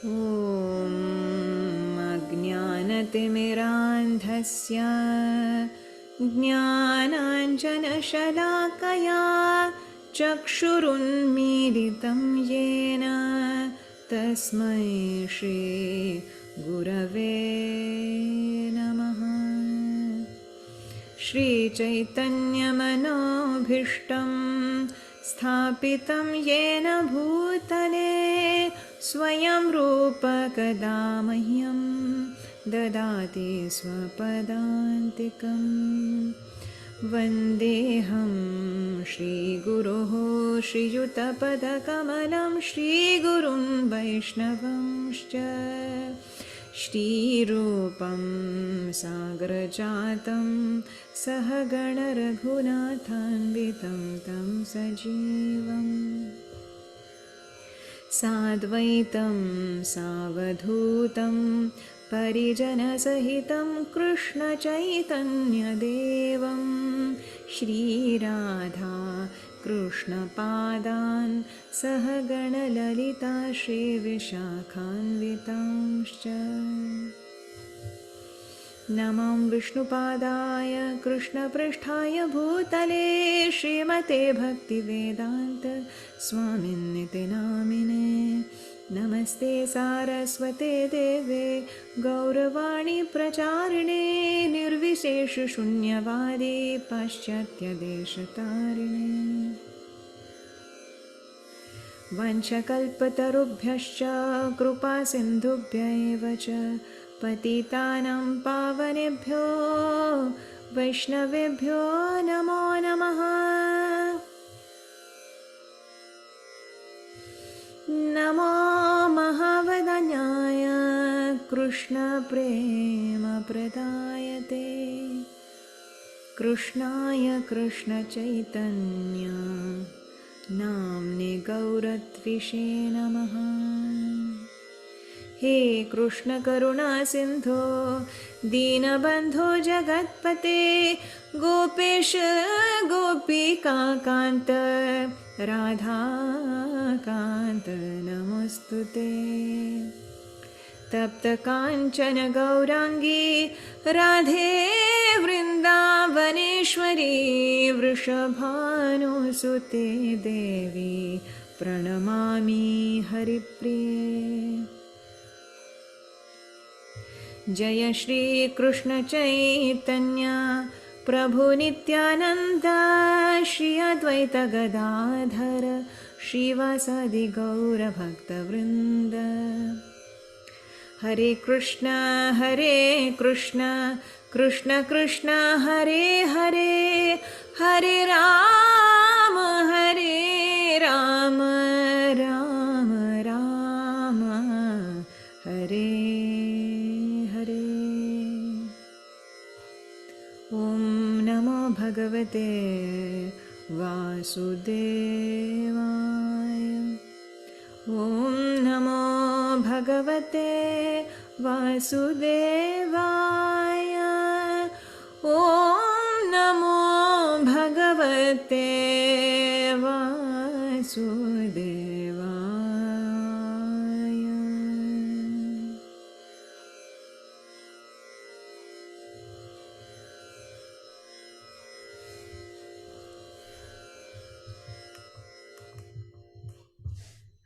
ॐ अज्ञानतिमिरान्धस्य ज्ञानाञ्जनशलाकया चक्षुरुन्मीलितं येन तस्मै श्रीगुरवे नमः। श्रीचैतन्यमनोभीष्टं स्थापितं येन भूतले स्वयं रूप कदा मह्यं ददाति स्वपदान्तिकम्। वन्देऽहं श्रीगुरोः श्रीयुतपदकमलं श्रीगुरुं वैष्णवंश्च श्रीरूपं सागरजातं सहगणरघुनाथान्वितं तं सजीवम् साद्वैतं सावधूतं परिजनसहितं कृष्णचैतन्यदेवं श्रीराधा कृष्णपादान् सहगणललिता श्रीविशाखान्वितांश्च नमो विष्णुपादाय कृष्णपृष्ठाय भूतले श्रीमते भक्तिवेदान्त स्वामिन्निति नामिने। नमस्ते सारस्वते देवे गौरवाणी प्रचारिणे निर्विशेषशून्यवादी पाश्चात्यदेशतारिणे। वंशकल्पतरुभ्यश्च कृपासिन्धुभ्यैव च पतितानां पावनेभ्यो वैष्णवेभ्यो नमो नमः। नमो महावदन्याय कृष्णप्रेमप्रदायते कृष्णाय कृष्णचैतन्य नाम्ने गौरत्विषे नमः। हे कृष्ण करुणा सिन्धो दीनबन्धो जगत्पते गोपेश गोपिकान्त राधाकान्त नमोऽस्तुते। तप्तकाञ्चन गौराङ्गी राधे वृन्दावनेश्वरी वृषभानुसुते देवी प्रणमामि हरिप्रिये। जय श्री कृष्ण चैतन्य प्रभु नित्यानंद श्री अद्वैत गदाधर श्रीवासादि गौर भक्तवृंद। हरे कृष्ण कृष्ण कृष्ण हरे हरे हरे राम राम राम हरे हरे। ॐ नमो भगवते वासुदेवाय। ॐ नमो भगवते वासुदेवाय। ॐ नमो भगवते वासुदेवाय।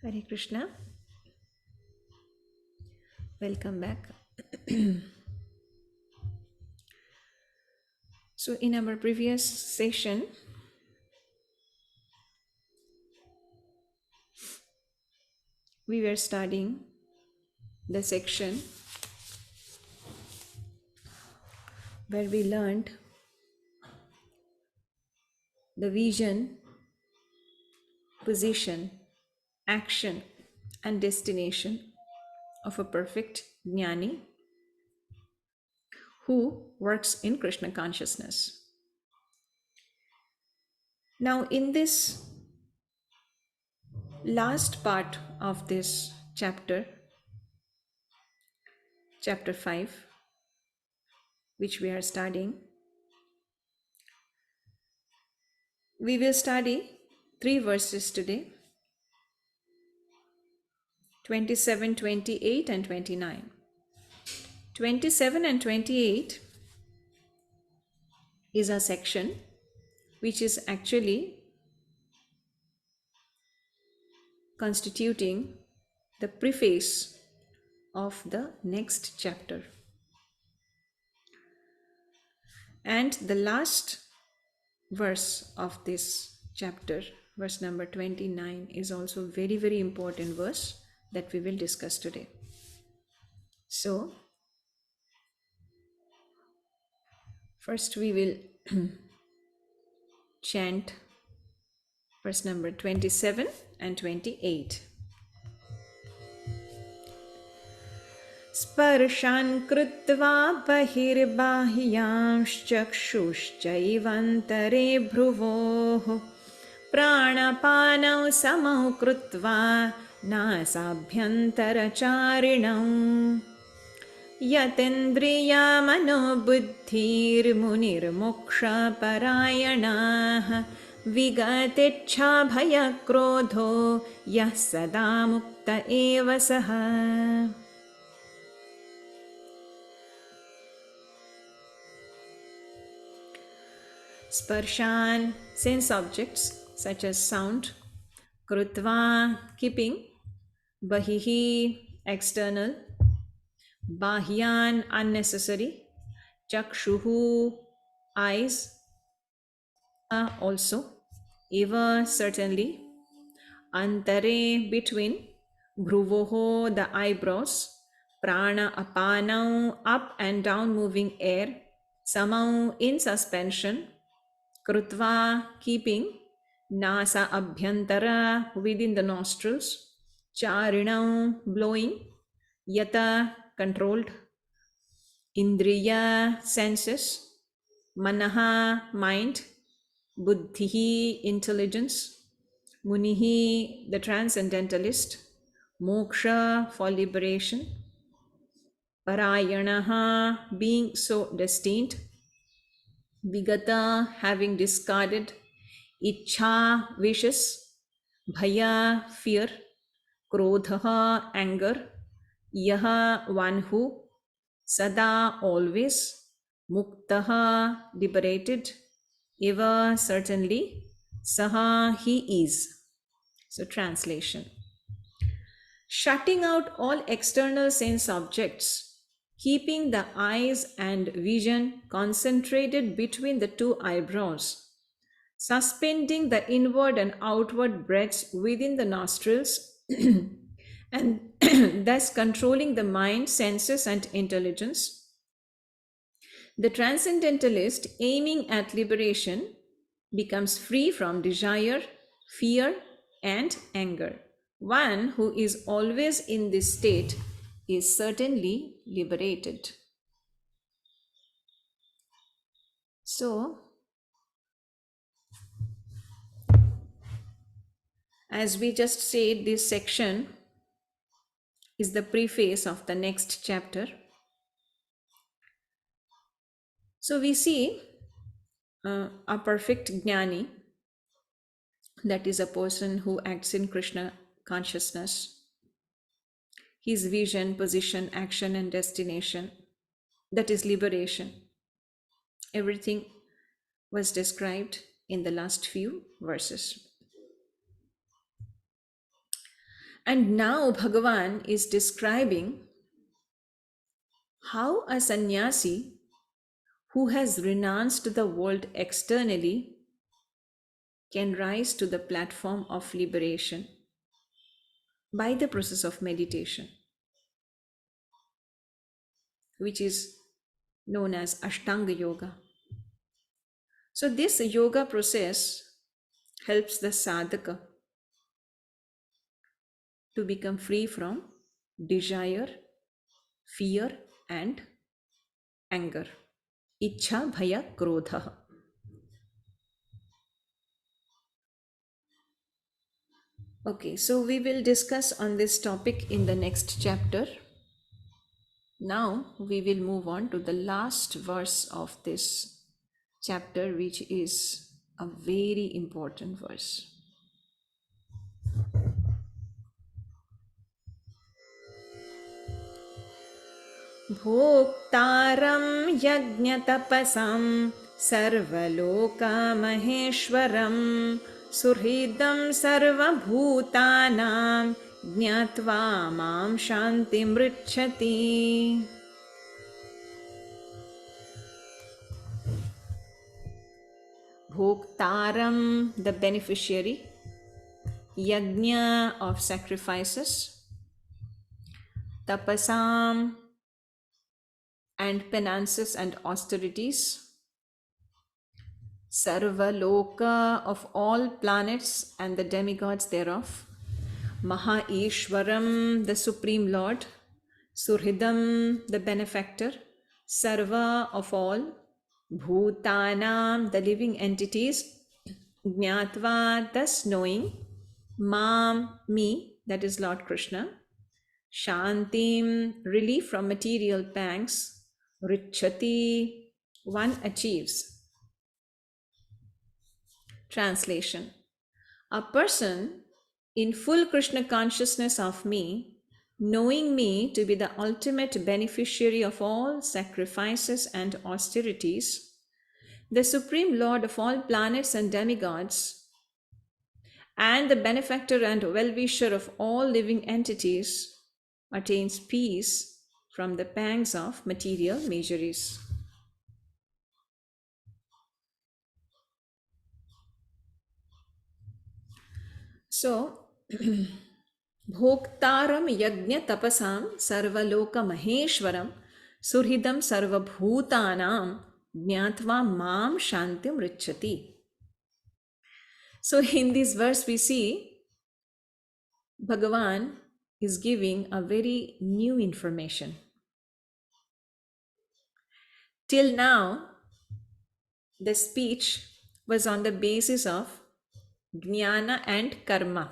Hare Krishna. Welcome back. So in our previous session, we were studying the section where we learned the vision, position, action, and destination of a perfect jnani who works in Krishna consciousness. Now, in this last part of this chapter, chapter 5, which we are studying, we will study 3 verses today, 27, 28 and 29. 27 and 28 is a section which is actually constituting the preface of the next chapter. And the last verse of this chapter, verse number 29, is also very, very important verse that we will discuss today. So, first we will chant verse number 27 and 28. स्पर्शान् कृत्वा बहिर्बाह्यांश्चक्षुश्चैवन्तरे भ्रुवोः प्राणपानौ समौ कृत्वा नासाभ्यन्तरचारिणौ यतेन्द्रियमनोबुद्धिर्मुनिर्मोक्षपरायणाः विगतेच्छाभयक्रोधो यः सदा मुक्त एव सः. Sparshan, sense objects such as sound, krutva, keeping, bahihi, external, bahyan, unnecessary, chakshuhu, eyes, also, eva, certainly, antare, between, bhruvoho, the eyebrows, prana apanau, up and down moving air, samau, in suspension, krutva, keeping, nasa abhyantara, within the nostrils, charinau, blowing, yata, controlled, indriya, senses, manaha, mind, buddhihi, intelligence, munihi, the transcendentalist, moksha, for liberation, parayanaha, being so destined, vigata, having discarded, ichha, wishes, bhaya, fear, krodha, anger, yaha, one who, sada, always, muktaha, liberated, eva, certainly, saha, he is. So translation. Shutting out all external sense objects, keeping the eyes and vision concentrated between the two eyebrows, suspending the inward and outward breaths within the nostrils, and thus controlling the mind, senses, and intelligence. The transcendentalist, aiming at liberation, becomes free from desire, fear, and anger. One who is always in this state is certainly liberated. So, as we just said, this section is the preface of the next chapter. So we see a perfect jnani, that is a person who acts in Krishna consciousness. His vision, position, action, and destination, that is liberation. Everything was described in the last few verses. And now Bhagavan is describing how a sannyasi who has renounced the world externally can rise to the platform of liberation by the process of meditation, which is known as Ashtanga Yoga. So this yoga process helps the sadhaka to become free from desire, fear, and anger. Ichha, bhaya, krodha. Okay, so we will discuss on this topic in the next chapter. Now we will move on to the last verse of this chapter, which is a very important verse. भोक्तारं यज्ञतपसां सर्वलोकमहेश्वरं सुहृदं सर्वभूतानां ज्ञात्वा मां शान्तिमृच्छति. Bhoktaram, the beneficiary, yajna of sacrifices, tapasam and penances and austerities, sarvaloka of all planets and the demigods thereof, Maheshwaram, the Supreme Lord, Surhidam, the benefactor, Sarva of all, Bhutanam, the living entities, Jnatva, thus knowing, Mam, me, that is Lord Krishna, Shantim, relief from material pangs, Richati, one achieves. Translation: a person in full Krishna consciousness of me, knowing me to be the ultimate beneficiary of all sacrifices and austerities, the Supreme Lord of all planets and demigods, and the benefactor and well-wisher of all living entities, attains peace from the pangs of material miseries. So, Bhoktaram yajna tapasam sarvaloka maheshwaram surhidam sarvabhutanam jnatva mam shantim richati. So in this verse we see Bhagavan is giving a very new information. Till now, the speech was on the basis of jnana and karma,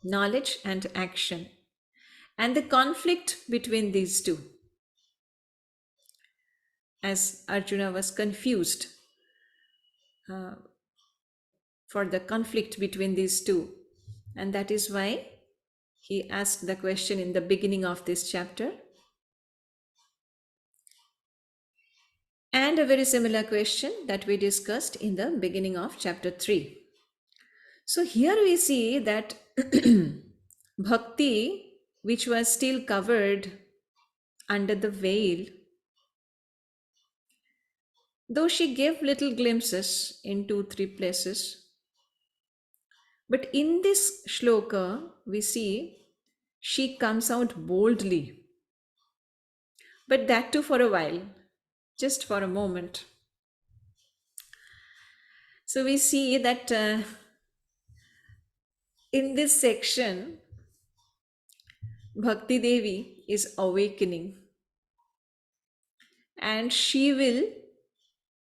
knowledge and action, and the conflict between these two. As Arjuna was confused for the conflict between these two, and that is why he asked the question in the beginning of this chapter, and a very similar question that we discussed in the beginning of chapter 3. So here we see that bhakti, which was still covered under the veil, though she gave little glimpses in 2-3 places, but in this shloka we see she comes out boldly, but that too for a while, just for a moment. So we see that in this section, Bhakti Devi is awakening, and she will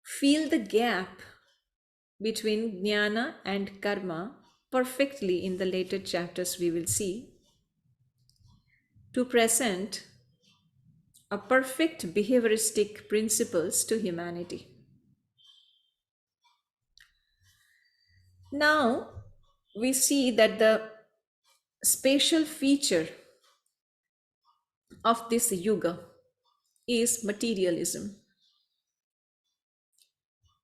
feel the gap between jnana and karma perfectly in the later chapters we will see, to present a perfect behavioristic principles to humanity. Now we see that the spatial feature of this yuga is materialism,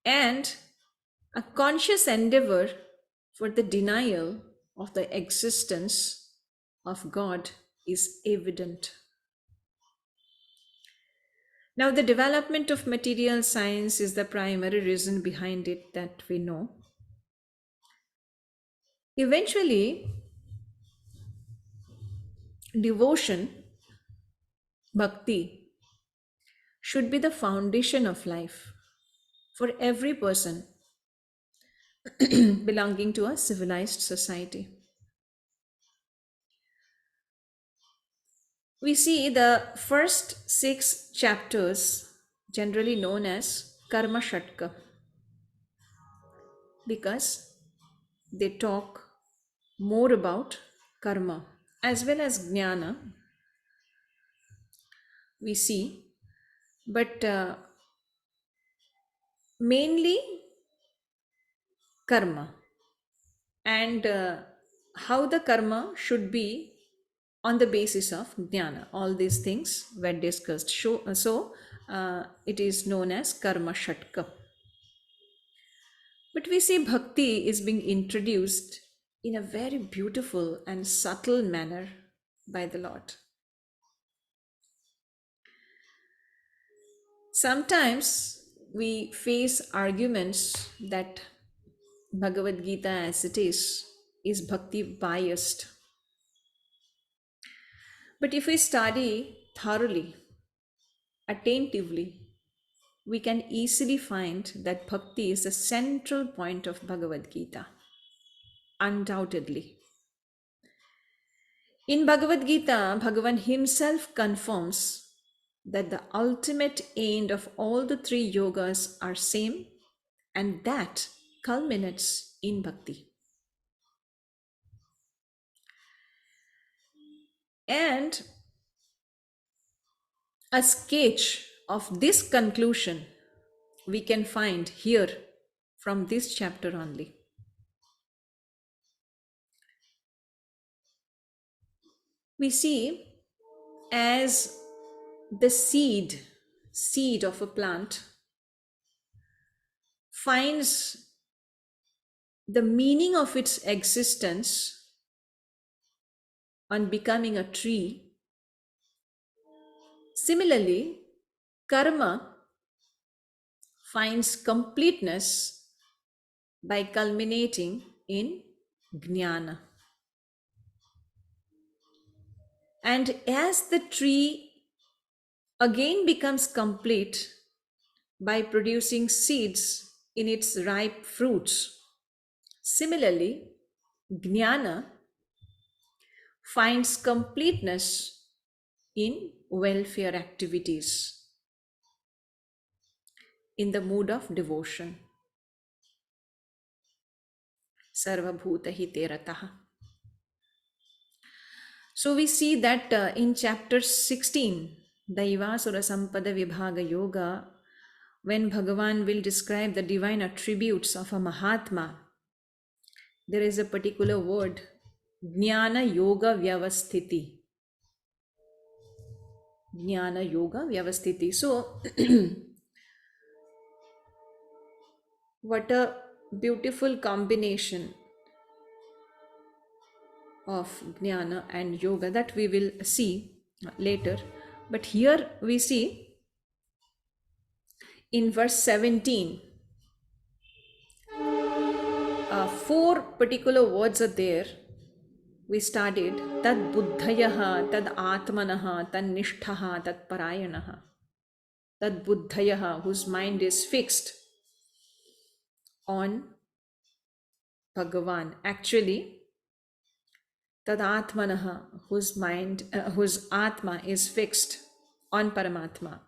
and a conscious endeavor for the denial of the existence of God is evident. Now, the development of material science is the primary reason behind it that we know. Eventually, devotion, bhakti, should be the foundation of life for every person belonging to a civilized society. We see the first 6 chapters, generally known as Karma Shatka, because they talk more about karma as well as jnana, we see, but mainly karma, and how the karma should be on the basis of jnana. All these things were discussed. It is known as karma shatka. But we see bhakti is being introduced in a very beautiful and subtle manner by the Lord. Sometimes we face arguments that Bhagavad Gita as it is bhakti biased. But if we study thoroughly, attentively, we can easily find that bhakti is the central point of Bhagavad Gita, undoubtedly. In Bhagavad Gita, Bhagavan himself confirms that the ultimate end of all the three yogas are same, and that culminates in bhakti. And a sketch of this conclusion we can find here from this chapter only. We see as the seed of a plant finds the meaning of its existence on becoming a tree. Similarly, karma finds completeness by culminating in jnana. And as the tree again becomes complete by producing seeds in its ripe fruits, similarly, jnana finds completeness in welfare activities, in the mood of devotion. Sarvabhuta hite rataha. So we see that in chapter 16, Daivasura Sampada Vibhaga Yoga, when Bhagavan will describe the divine attributes of a Mahatma, there is a particular word, Jnana Yoga Vyavasthiti. Jnana Yoga Vyavasthiti. So, what a beautiful combination of jnana and yoga that we will see later. But here we see in verse 17, four particular words are there. We studied tad buddhayaha, tad atmanaha, tad nishthaha, tad parayanaha. Tad buddhayaha, whose mind is fixed on Bhagavan. Actually, tad atmanaha, whose atma is fixed on Paramatma.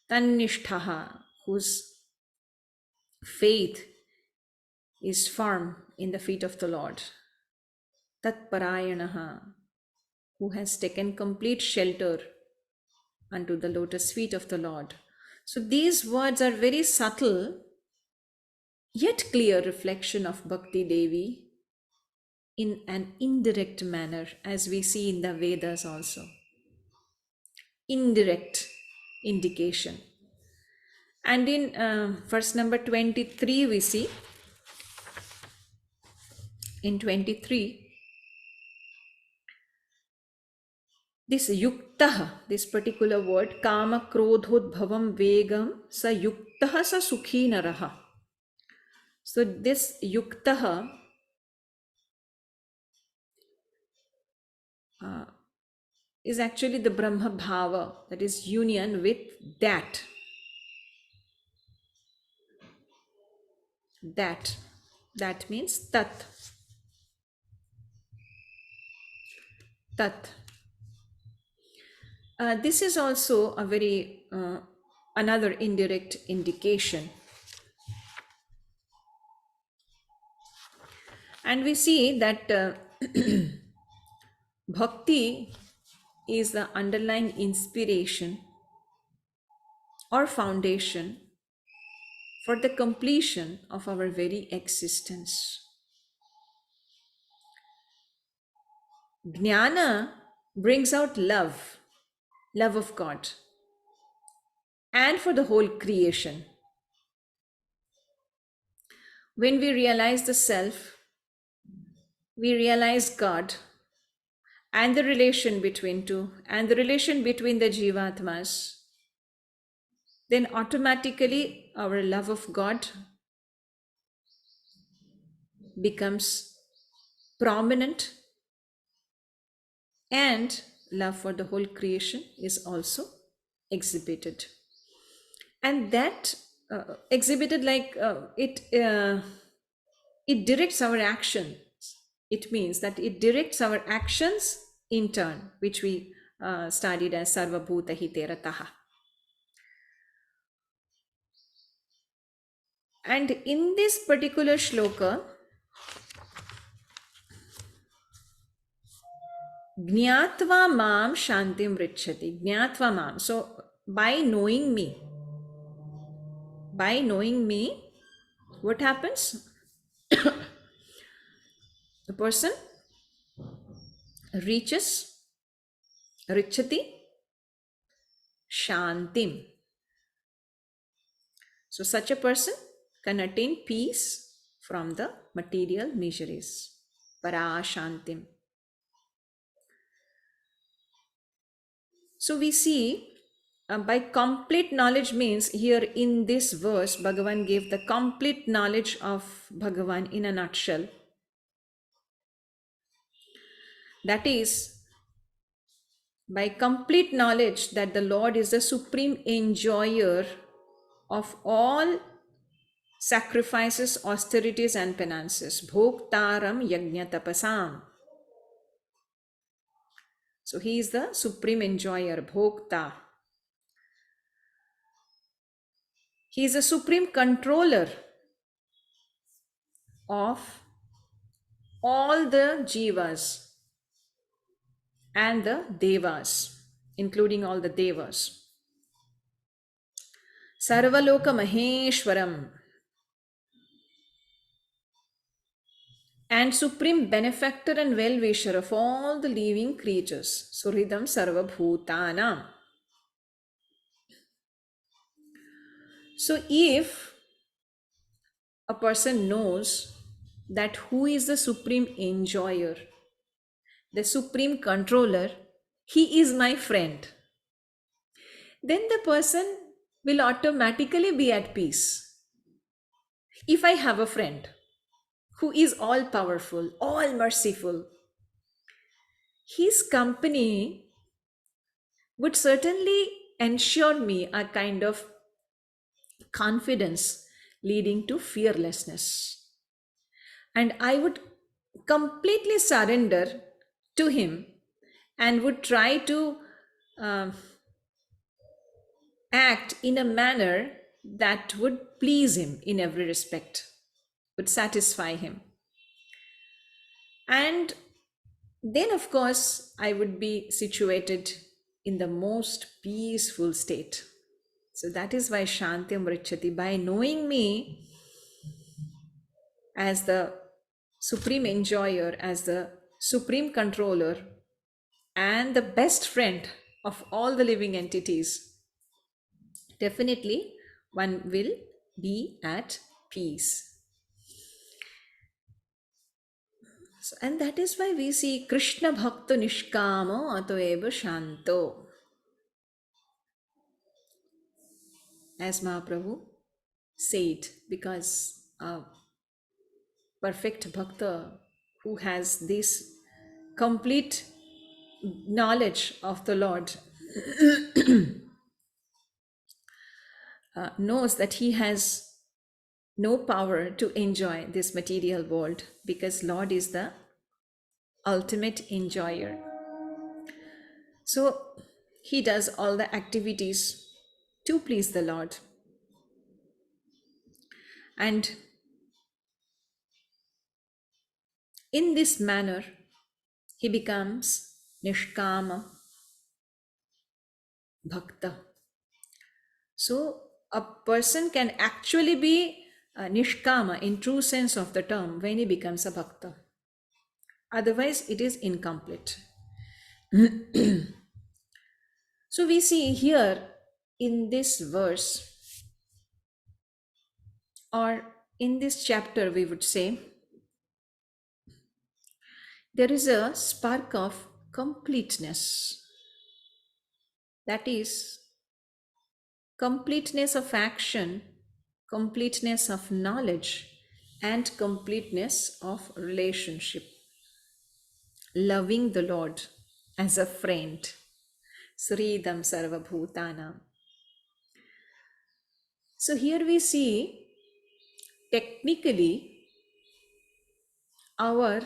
Tannishthaha, whose faith is firm in the feet of the Lord. Tat parayanaha, who has taken complete shelter unto the lotus feet of the Lord. So these words are very subtle, yet clear reflection of Bhakti Devī in an indirect manner, as we see in the Vedas also. Indirect indication. And in verse number 23, we see, in 23, this yuktah, this particular word, kama krodhodbhavam vegam sa yuktah sa sukhi naraha. So this yuktah is actually the Brahma Bhava, that is union with that. That means tat. Tat. This is also a very another indirect indication. And we see that bhakti is the underlying inspiration or foundation for the completion of our very existence. Jnana brings out love, love of God, and for the whole creation. When we realize the self, we realize God and the relation between two, and the relation between the Jivatmas, then automatically our love of God becomes prominent, and love for the whole creation is also exhibited. And that exhibited like it directs our actions. It means that it directs our actions in turn, which we studied as Sarvabhuta Hiterataha. And in this particular shloka, Jnatva mam shantim richati. Jnatva mam. So by knowing me, what happens? The person reaches richati shantim. So such a person can attain peace from the material miseries. Parashantim. So we see by complete knowledge means here in this verse, Bhagavan gave the complete knowledge of Bhagavan in a nutshell. That is, by complete knowledge that the Lord is the supreme enjoyer of all sacrifices, austerities and penances. Bhoktaram yajna tapasam. So he is the supreme enjoyer, Bhokta. He is a supreme controller of all the jivas and the devas, including all the devas. Sarvaloka Maheshwaram, and supreme benefactor and well-wisher of all the living creatures. Suhridam Sarvabhutanam. So if a person knows that who is the supreme enjoyer, the supreme controller, he is my friend, then the person will automatically be at peace. If I have a friend who is all powerful, all merciful, his company would certainly ensure me a kind of confidence leading to fearlessness. And I would completely surrender to him and would try to act in a manner that would please him in every respect, would satisfy him. And then, of course, I would be situated in the most peaceful state. So that is why Shantyam Richati, by knowing me as the supreme enjoyer, as the supreme controller, and the best friend of all the living entities, definitely one will be at peace. So, and that is why we see Krishna Bhakta Nishkamo Atoeva Shanto. As Mahaprabhu said, because a perfect Bhakta who has this complete knowledge of the Lord knows that he has no power to enjoy this material world, because Lord is the ultimate enjoyer. So he does all the activities to please the Lord. And in this manner, he becomes Nishkama Bhakta. So a person can actually be Nishkama in true sense of the term when he becomes a Bhakta. Otherwise, it is incomplete. So we see here in this verse, or in this chapter, we would say, there is a spark of completeness. That is, completeness of action, completeness of knowledge, and completeness of relationship. Loving the Lord as a friend. Sridam Sarvabhutanam. So here we see technically our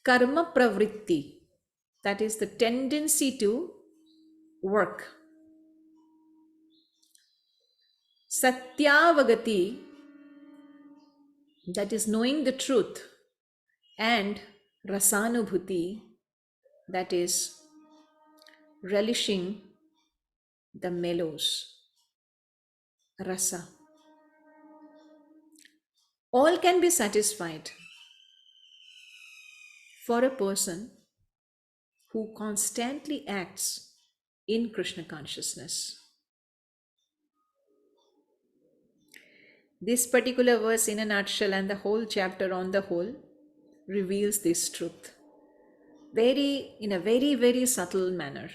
karma pravritti, that is the tendency to work. Satyavagati, that is knowing the truth, and rasanubhuti, that is relishing the mellows, rasa. All can be satisfied for a person who constantly acts in Krishna consciousness. This particular verse in a nutshell and the whole chapter on the whole reveals this truth in a very, very subtle manner.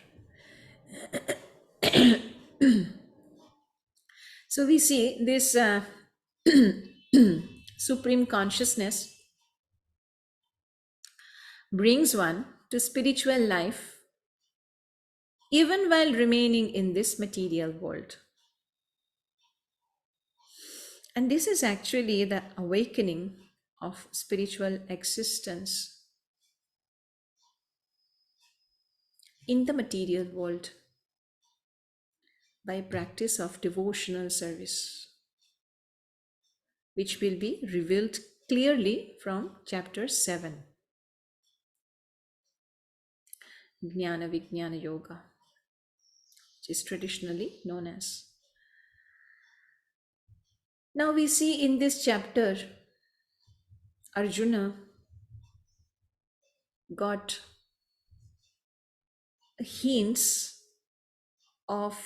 So we see this supreme consciousness brings one to spiritual life even while remaining in this material world. And this is actually the awakening of spiritual existence in the material world by practice of devotional service, which will be revealed clearly from chapter 7, Jnana Vijnana Yoga, which is traditionally known as. Now we see in this chapter, Arjuna got hints of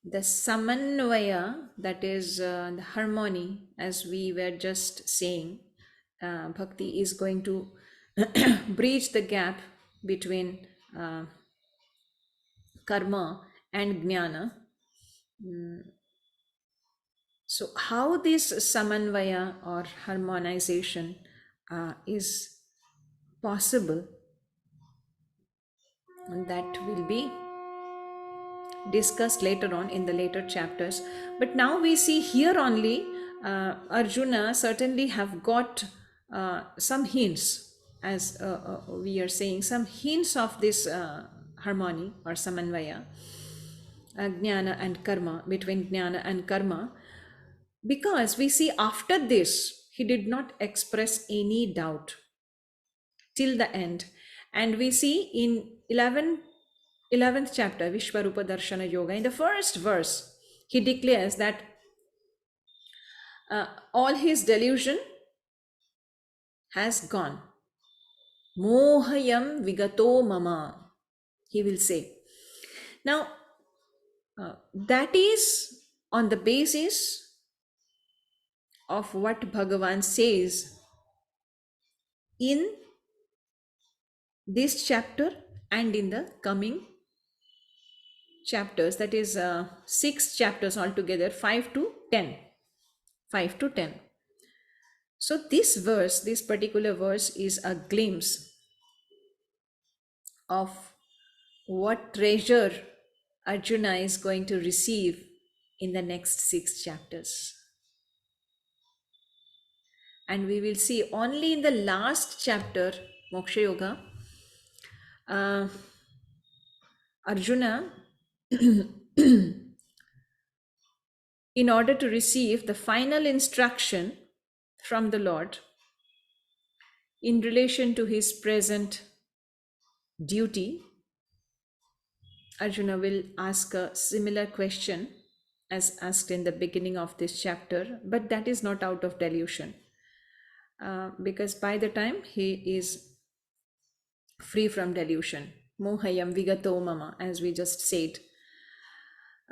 the samanvaya, that is the harmony, as we were just saying. Bhakti is going to bridge the gap between karma and jnana. So how this samanvaya or harmonization is possible, and that will be discussed later on in the later chapters. But now we see here only Arjuna certainly have got some hints, as we are saying, some hints of this harmony or samanvaya, jnana and karma, between jnana and karma, because we see after this he did not express any doubt till the end. And we see in 11th chapter, Vishwarupa Darshana Yoga, in the first verse, he declares that all his delusion has gone. Mohayam vigato mama, he will say. Now, that is on the basis of what Bhagavan says in this chapter and in the coming chapters, that is 6 chapters altogether, 5 to 10. So this particular verse is a glimpse of what treasure Arjuna is going to receive in the next 6 chapters. And we will see only in the last chapter, Moksha Yoga, Arjuna, in order to receive the final instruction from the Lord in relation to his present duty, Arjuna will ask a similar question as asked in the beginning of this chapter, but that is not out of delusion, because by the time he is free from delusion. Mohayam vigato mama, as we just said.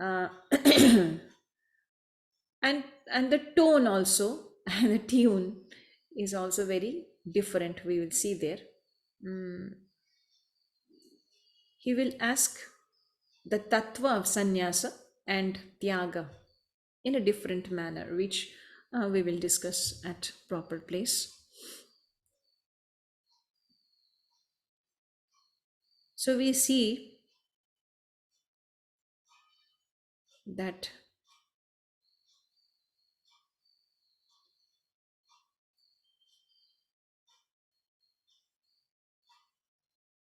Uh, and the tone also, and the tune is also very different. We will see there. He will ask the tattva of sannyasa and tyaga in a different manner, which we will discuss at proper place. So we see that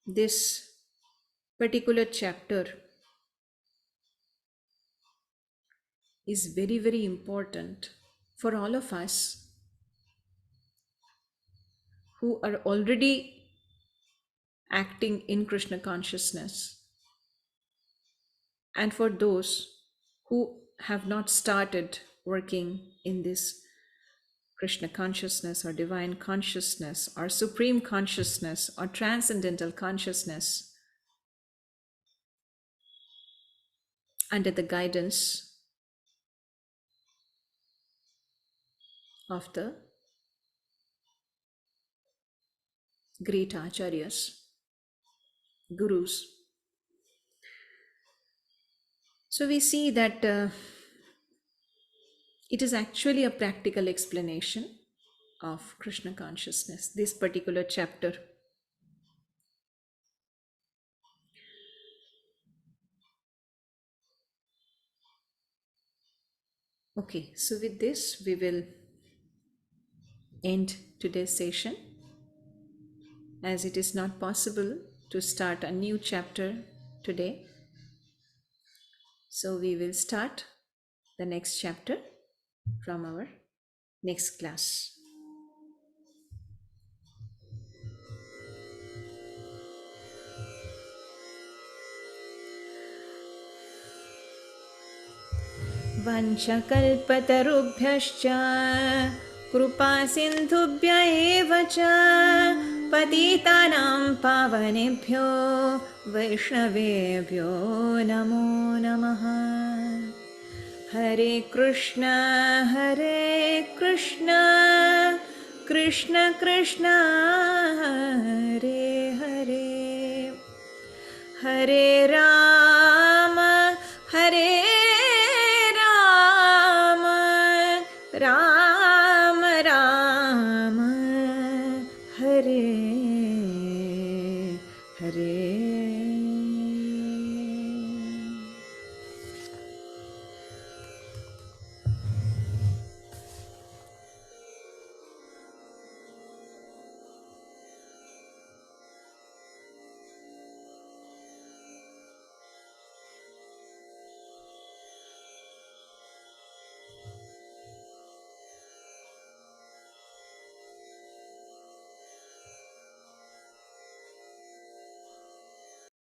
this particular chapter is very, very important for all of us who are already acting in Krishna consciousness, and for those who have not started working in this Krishna consciousness or divine consciousness or supreme consciousness or transcendental consciousness under the guidance of the great acharyas, gurus. So we see that it is actually a practical explanation of Krishna consciousness, this particular chapter. Okay, so with this, we will end today's session, as it is not possible to start a new chapter today. So we will start the next chapter from our next class. Vanchakalpatarubhyascha कृपा सिन्धुभ्य एव च पतितानां पावनेभ्यो वैष्णवेभ्यो नमो नमः। हरे कृष्ण कृष्ण कृष्ण हरे हरे, हरे राम